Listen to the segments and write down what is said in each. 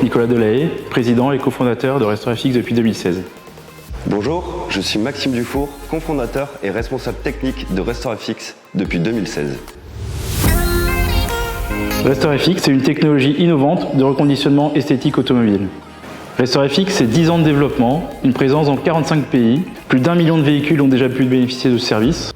Nicolas Delahaye, président et cofondateur de Restaurant-FX depuis 2016. Bonjour, je suis Maxime Dufour, cofondateur et responsable technique de Restaurant-FX depuis 2016. Restaurant-FX, c'est une technologie innovante de reconditionnement esthétique automobile. Restaurant-FX, c'est 10 ans de développement, une présence dans 45 pays, plus d'1 million de véhicules ont déjà pu bénéficier de ce service.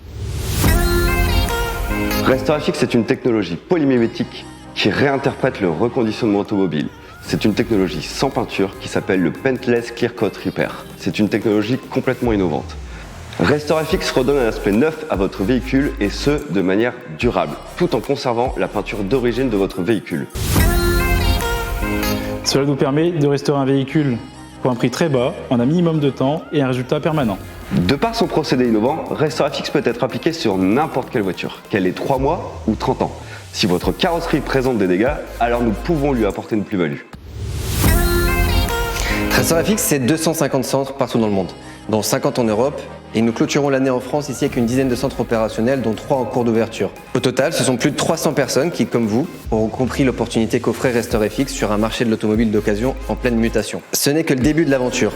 Restaurant-FX est une technologie polymimétique qui réinterprète le reconditionnement automobile. C'est une technologie sans peinture qui s'appelle le Paintless Clear Coat Repair. C'est une technologie complètement innovante. Restaurant-FX redonne un aspect neuf à votre véhicule et ce, de manière durable, tout en conservant la peinture d'origine de votre véhicule. Cela nous permet de restaurer un véhicule pour un prix très bas, en un minimum de temps et un résultat permanent. De par son procédé innovant, Restaurant-FX peut être appliqué sur n'importe quelle voiture, qu'elle ait 3 mois ou 30 ans. Si votre carrosserie présente des dégâts, alors nous pouvons lui apporter une plus-value. Restaurant-FX, c'est 250 centres partout dans le monde, dont 50 en Europe, et nous clôturons l'année en France ici avec une dizaine de centres opérationnels, dont 3 en cours d'ouverture. Au total, ce sont plus de 300 personnes qui, comme vous, auront compris l'opportunité qu'offrait Restaurant-FX sur un marché de l'automobile d'occasion en pleine mutation. Ce n'est que le début de l'aventure.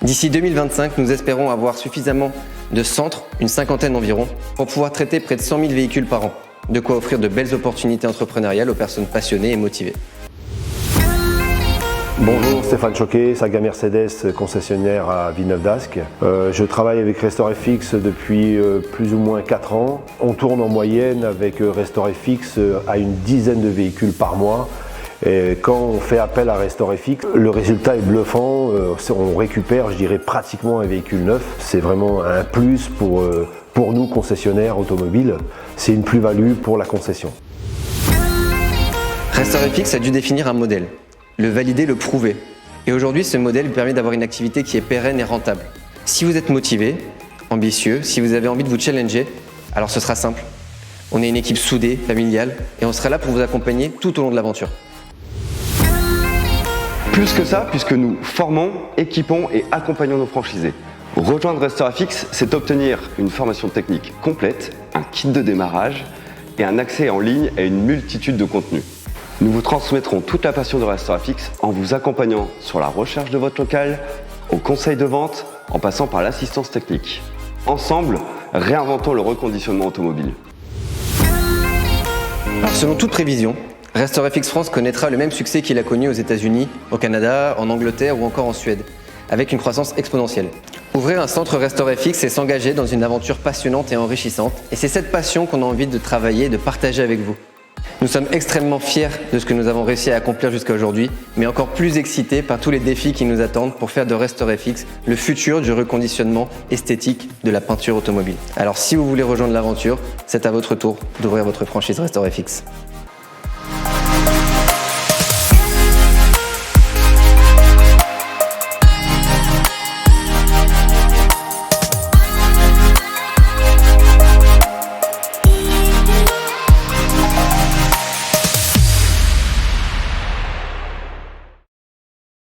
D'ici 2025, nous espérons avoir suffisamment de centres, une cinquantaine environ, pour pouvoir traiter près de 100 000 véhicules par an. De quoi offrir de belles opportunités entrepreneuriales aux personnes passionnées et motivées. Bonjour, Stéphane Choquet, Saga Mercedes, concessionnaire à Villeneuve-d'Ascq. Je travaille avec Restaurant-FX depuis plus ou moins 4 ans. On tourne en moyenne avec Restaurant-FX à une dizaine de véhicules par mois. Et quand on fait appel à Restaurant-FX, le résultat est bluffant. On récupère, je dirais, pratiquement un véhicule neuf. C'est vraiment un plus pour nous, concessionnaires automobiles. C'est une plus-value pour la concession. Restaurant-FX a dû définir un modèle, le valider, le prouver. Et aujourd'hui, ce modèle lui permet d'avoir une activité qui est pérenne et rentable. Si vous êtes motivé, ambitieux, si vous avez envie de vous challenger, alors ce sera simple. On est une équipe soudée, familiale, et on sera là pour vous accompagner tout au long de l'aventure. Plus que ça, puisque nous formons, équipons et accompagnons nos franchisés. Rejoindre Restaurant-FX, c'est obtenir une formation technique complète, un kit de démarrage et un accès en ligne à une multitude de contenus. Nous vous transmettrons toute la passion de Restaurant-FX en vous accompagnant sur la recherche de votre local, au conseil de vente, en passant par l'assistance technique. Ensemble, réinventons le reconditionnement automobile. Alors, selon toute prévision, Restaurant-FX France connaîtra le même succès qu'il a connu aux États-Unis, au Canada, en Angleterre ou encore en Suède, avec une croissance exponentielle. Ouvrir un centre Restaurant-FX, c'est s'engager dans une aventure passionnante et enrichissante. Et c'est cette passion qu'on a envie de travailler et de partager avec vous. Nous sommes extrêmement fiers de ce que nous avons réussi à accomplir jusqu'à aujourd'hui, mais encore plus excités par tous les défis qui nous attendent pour faire de Restaurant-FX le futur du reconditionnement esthétique de la peinture automobile. Alors si vous voulez rejoindre l'aventure, c'est à votre tour d'ouvrir votre franchise Restaurant-FX.